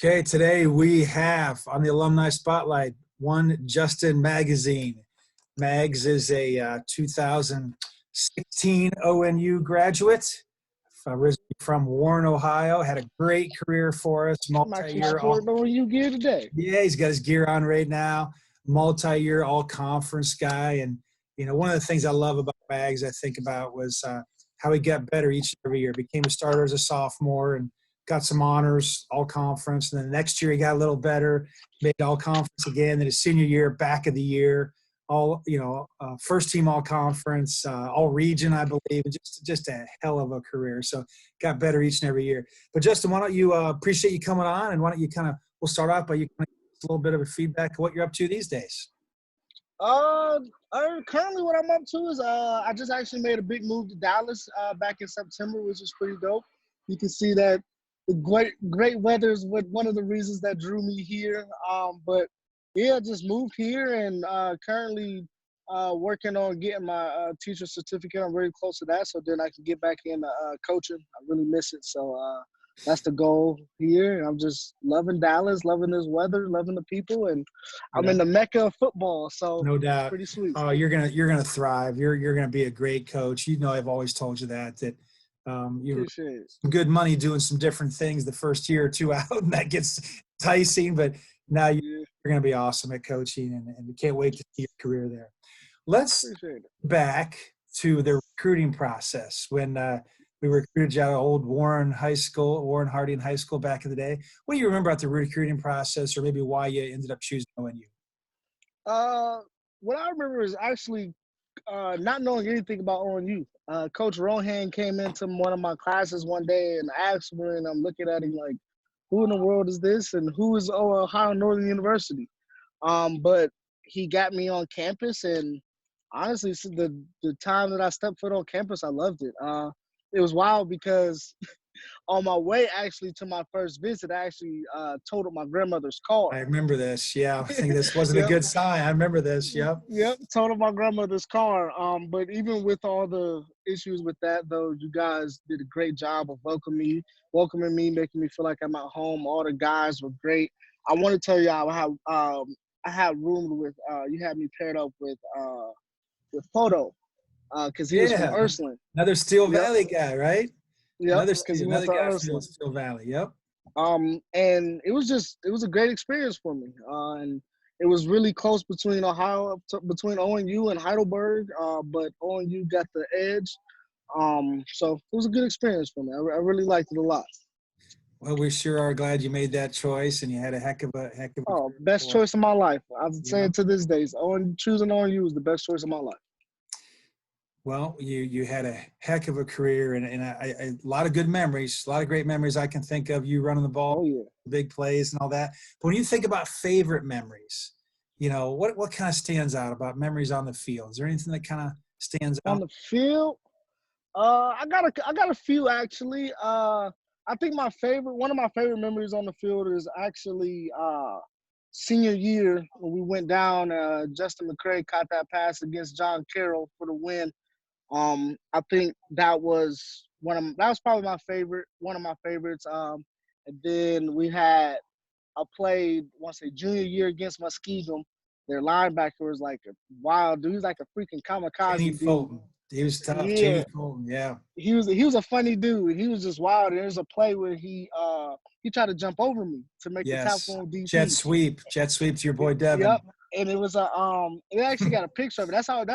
Okay, today we have on the Alumni Spotlight one Justin Magazine. Mags is a 2016 ONU graduate, originally from Warren, Ohio. Had a great career for us, I'm actually multi-year. sporting on you gear today. Yeah, he's got his gear on right now. Multi-year all-conference guy, and one of the things I love about Mags, I think about was how he got better each and every year. Became a starter as a sophomore and got some honors, all-conference. And then the next year he got a little better, made all-conference again. Then his senior year, back of the year, first team all-conference, all-region, I believe. Just a hell of a career. So got better each and every year. But Justin, why don't you appreciate you coming on, and why don't you we'll start off by you kind of a little bit of a feedback of what you're up to these days. Currently what I'm up to is I just actually made a big move to Dallas back in September, which is pretty dope. You can see that the great weather is one of the reasons that drew me here. But yeah, just moved here and currently working on getting my teacher certificate. I'm very close to that, so then I can get back in coaching. I really miss it, so that's the goal here. I'm just loving Dallas, loving this weather, loving the people, and I'm in the mecca of football, so no doubt, it's pretty sweet. Oh, you're gonna thrive. You're gonna be a great coach. I've always told you that you're good money doing some different things the first year or two out, and that gets enticing. But now you're gonna be awesome at coaching, and we can't wait to see your career there. Let's back to the recruiting process when we recruited you out of old Warren Harding High School back in the day. What do you remember about the recruiting process, or maybe why you ended up choosing ONU? What I remember is actually not knowing anything about ONU. Coach Rohan came into one of my classes one day and asked me, and I'm looking at him like, who in the world is this, and who is Ohio Northern University? But he got me on campus, and honestly, the time that I stepped foot on campus, I loved it. It was wild because on my way actually to my first visit, I actually totaled my grandmother's car. I remember this. Yeah, I think this wasn't a good sign. I remember this. Yep. Yep, totaled my grandmother's car. But even with all the issues with that, though, you guys did a great job of welcoming me, making me feel like I'm at home. All the guys were great. I want to tell you, I had roomed with you had me paired up with Poto, because he was from Ursuline. Another Steel Valley guy, right? Yeah, another guy from Steel Valley. Yep. And it was a great experience for me. And it was really close between between ONU and Heidelberg, but ONU got the edge. So it was a good experience for me. I really liked it a lot. Well, we sure are glad you made that choice, and you had a heck of a best choice of my life. I'm saying to this day, choosing ONU was the best choice of my life. Well, you had a heck of a career and a lot of good memories, a lot of great memories I can think of. You running the ball, big plays and all that. But when you think about favorite memories, what kind of stands out about memories on the field? Is there anything that kind of stands out on the field? I got a few actually. I think one of my favorite memories on the field is actually senior year when we went down. Justin McCray caught that pass against John Carroll for the win. I think that was probably my favorite, one of my favorites. And then I played junior year against Muskegon. Their linebacker was like a wild dude. He was like a freaking kamikaze dude. He was tough. Yeah. Yeah. He was a funny dude. He was just wild. And there's a play where he tried to jump over me to make the tackle on DP. Jet sweep to your boy Devin. Yep. And it was it actually got a picture of it. That's my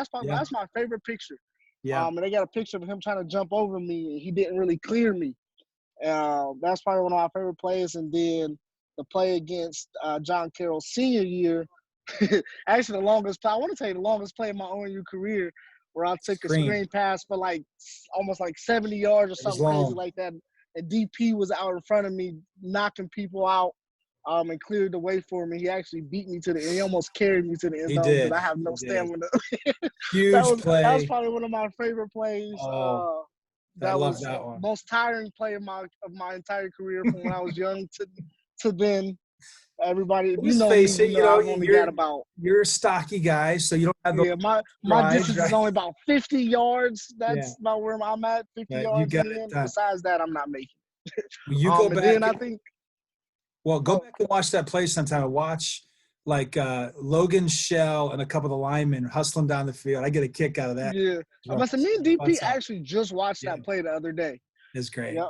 favorite picture. Yeah. And they got a picture of him trying to jump over me, and he didn't really clear me. That's probably one of my favorite plays. And then the play against John Carroll's senior year, actually the longest play of my ONU career, where I took a screen pass for almost 70 yards or something crazy like that. And DP was out in front of me, knocking people out, and cleared the way for me. He actually beat me he almost carried me to the end zone because I have no stamina. Huge play. That was probably one of my favorite plays. That was that one. Most tiring play of my entire career from when I was young to then. Everybody, face it, you're a stocky guy, so you don't have the my distance is only about 50 yards. That's about where I'm at, 50 yards. Besides that, I'm not making it. You go back. I think Well, go Oh, back and watch that play sometime and watch like Logan Shell and a couple of the linemen hustling down the field. I get a kick out of that. yeah. I Run. must say, me and DP Butts out. actually just watched Yeah, that play the other day. it's great. Yep.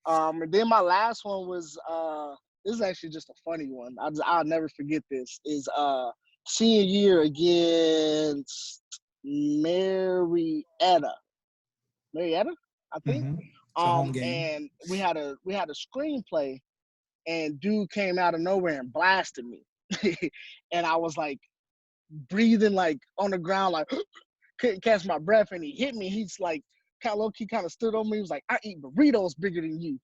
And then my last one was this is actually just a funny one. I'll never forget this. Is senior year against Marietta. Marietta, I think. Hmm. It's a home game. And we had a screenplay, and dude came out of nowhere and blasted me, and I was like breathing like on the ground, like couldn't catch my breath, and he hit me. He's like kind of low key, kind of stood on me. He was like, "I eat burritos bigger than you."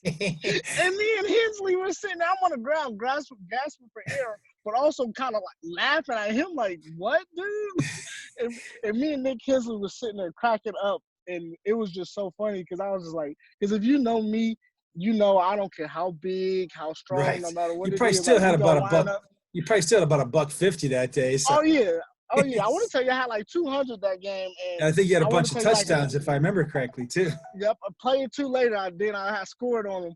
And me and Hensley were sitting there, I'm on the ground, gasping for air, but also kind of like laughing at him, like, "What, dude?" And me and Nick Hensley was sitting there cracking up, and it was just so funny because I was just like, because if you know me, you know I don't care how big, how strong, Right. no matter You what it probably is, still like had we about gonna a line buck. up. You probably still had about a buck 50 that day. So Oh yeah, oh yeah. I want to tell you I had like 200 that game, and I think you had a I want to bunch of tell you like touchdowns, if I remember correctly, too. yep, a play or two later, I had scored on him.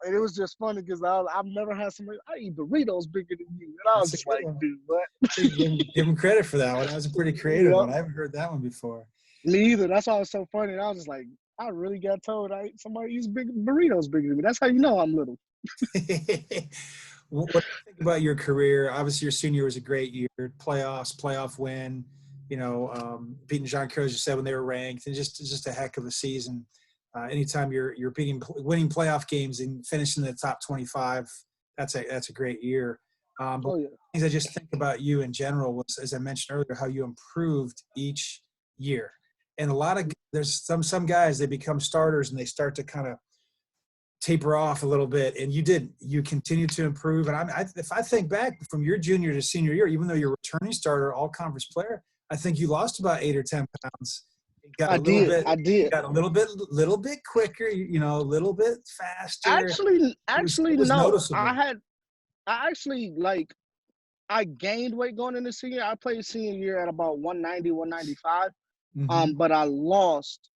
And it was just funny because I've never had somebody, I eat burritos bigger than you. And I was That's a just good like, one. dude, what? Give him credit for that one. That was a pretty creative Yep. one. I haven't heard that one before. Me either. That's why it was so funny. And I was just like, I really got told somebody eats big burritos bigger than me. That's how you know I'm little. What do you think about your career? Obviously, your senior was a great year. Playoffs, playoff win. Beating John Crow, as you said, when they were ranked, and just a heck of a season. Anytime you're winning playoff games and finishing in the top 25, that's a great year. But Oh, yeah. things I just think about you in general was, as I mentioned earlier, how you improved each year. And there's some guys, they become starters and they start to kind of taper off a little bit, and you continue to improve. And if I think back from your junior to senior year, even though you're a returning starter, all conference player, I think you lost about 8 or 10 pounds. You got I a little did. bit, I you did. got a little bit quicker, a little bit faster. Actually, It was no. noticeable. I actually, like, I gained weight going into senior. I played senior year at about 190, 195. Hmm. But I lost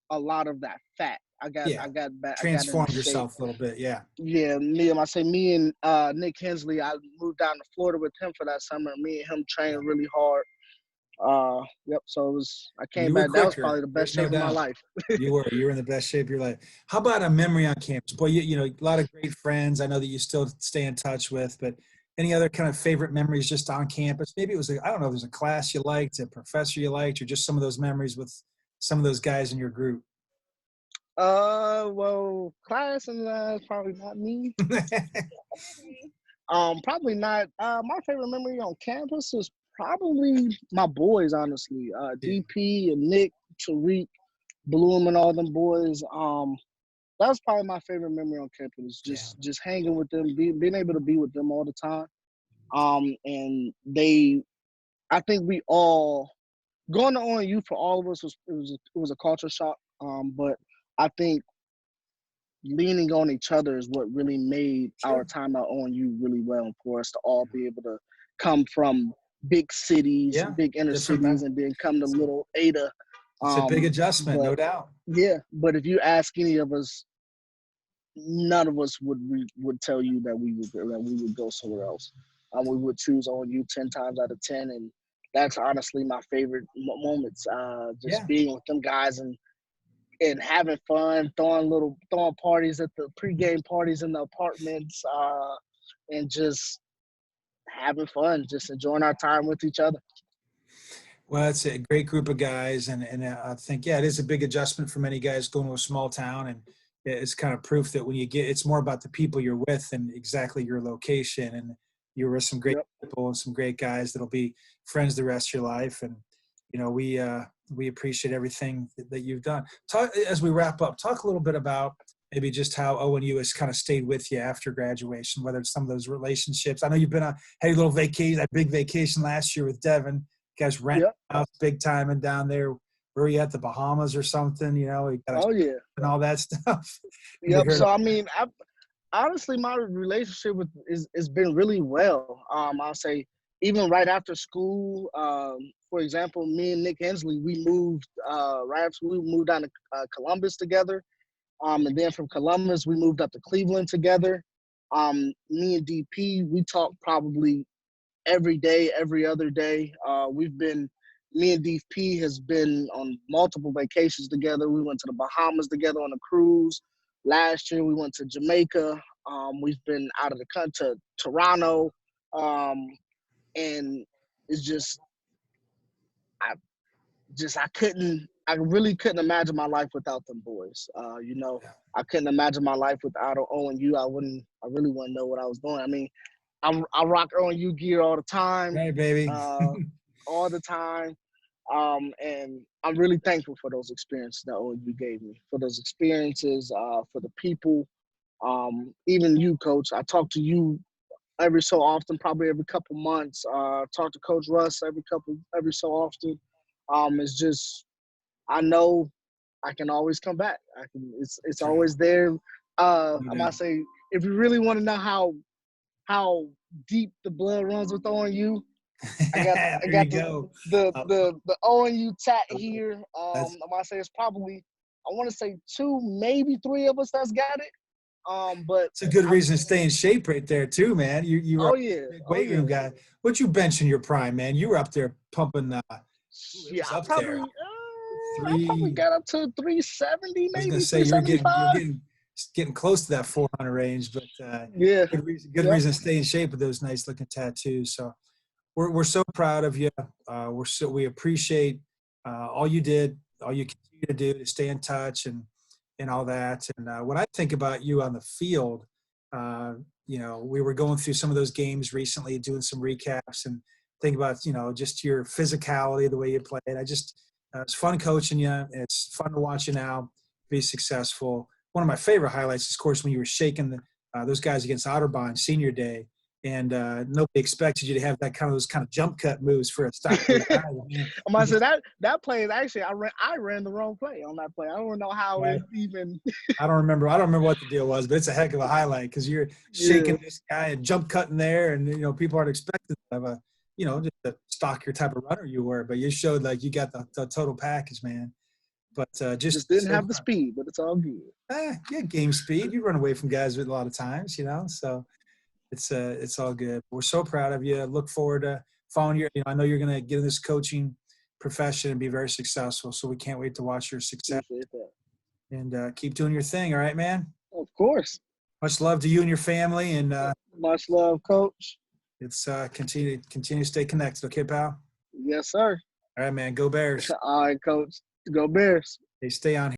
a lot of that fat. Yeah, I got into transformed shape. yourself a little bit. Yeah, Yeah, me and Nick Hensley, I moved down to Florida with him for that summer. Me and him trained really hard. Yep. So I came you were back. That was quicker. probably the best There's no shape of my doubt. life. You were in the best shape of your life. How about a memory on campus? Boy, a lot of great friends. I know that you still stay in touch with, but any other kind of favorite memories just on campus? Maybe it was I don't know, there's a class you liked, a professor you liked, or just some of those memories with some of those guys in your group. Well, class and is probably not me. Probably not. My favorite memory on campus is probably my boys, honestly. Yeah, DP and Nick, Tariq, Bloom, and all them boys. That was probably my favorite memory on campus. yeah, Just hanging with them, being able to be with them all the time. And I think we all going to ONU for all of us was a culture shock. But I think leaning on each other is what really made our sure. time at ONU really well, and for us to all be able to come from big cities, Yeah, big inner different. cities, and then come to little Ada. It's a big adjustment, no But doubt. yeah, but if you ask any of us, none of us would tell you that we would go somewhere else. We would choose ONU 10 times out of 10, and that's honestly my favorite moments. Just Yeah. being with them guys and having fun, throwing parties at the pregame parties in the apartments, and just having fun, just enjoying our time with each other. Well, it's a great group of guys, and I think it is a big adjustment for many guys going to a small town, and it's kind of proof that when it's more about the people you're with than exactly your location, and you're with some great Yep. people and some great guys that'll be friends the rest of your life, and we appreciate everything that you've done. Talk as we wrap up. Talk a little bit about maybe just how ONU has kind of stayed with you after graduation, whether it's some of those relationships. I know you've been had a little vacation, a big vacation last year with Devin. You guys rent Yep. house big time and down there. Were you at the Bahamas or something? You got Oh yeah. and all that stuff. We Yep. heard. So I mean, honestly, my relationship with is been really well. I'll say even right after school. For example, me and Nick Hensley, we moved right after we moved down to Columbus together. And then from Columbus, we moved up to Cleveland together. Me and DP, we talk probably every day, every other day. Me and DP has been on multiple vacations together. We went to the Bahamas together on a cruise. Last year we went to Jamaica. We've been out of the country to Toronto. And it's just, I really couldn't imagine my life without them boys. I couldn't imagine my life without ONU. I really wouldn't know what I was doing. I mean, I rock ONU gear all the time, Right, baby. all the time. And I'm really thankful for those experiences that ONU gave me, for those experiences, for the people. Even you, Coach. I talk to you every so often, probably every couple months. Talk to Coach Russ every so often. It's just, I know I can always come back. It's Right. always there. I No might doubt. say, if you really want to know how deep the blood runs with ONU, I got There I you got go. Uh, the ONU tat here. that's I might say it's probably, I want to say 2, maybe 3 of us that's got it. But it's a good I reason to stay in shape right there too, man. You were a oh yeah, big oh weight yeah, room guy. What you bench in your prime, man? You were up there pumping. It yeah. was up there. I probably Three. got up to 370, I was gonna maybe say you're 375. getting close to that 400 range, but Yeah, good yep. reason to stay in shape with those nice looking tattoos. So we're so proud of you. We appreciate all you did, all you continue to do to stay in touch and all that. And when I think about you on the field, uh, we were going through some of those games recently, doing some recaps, and think about just your physicality, the way you played. It's fun coaching you. It's fun to watch you now be successful. One of my favorite highlights is, of course, when you were shaking those guys against Otterbein senior day, and nobody expected you to have those kind of jump cut moves for a stop. I might say that play is actually, I ran the wrong play on that play. I don't know how Right. it even. I don't remember. I don't remember what the deal was, but it's a heck of a highlight because you're Yeah, shaking this guy and jump cutting there, and people aren't expecting of just a stalker type of runner you were, but you showed like you got the total package, man. But just just didn't so have the speed, but it's all good. you had game speed. You run away from guys with a lot of times, so it's all good. We're so proud of you. Look forward to following your. I know you're going to get in this coaching profession and be very successful. So we can't wait to watch your success Appreciate that. and keep doing your thing. All right, man. Of course. Much love to you and your family, and Much love, Coach. it's continue to stay connected. Okay, pal. Yes, sir. All right, man. Go Bears. All right, Coach. Go Bears. Hey, stay on.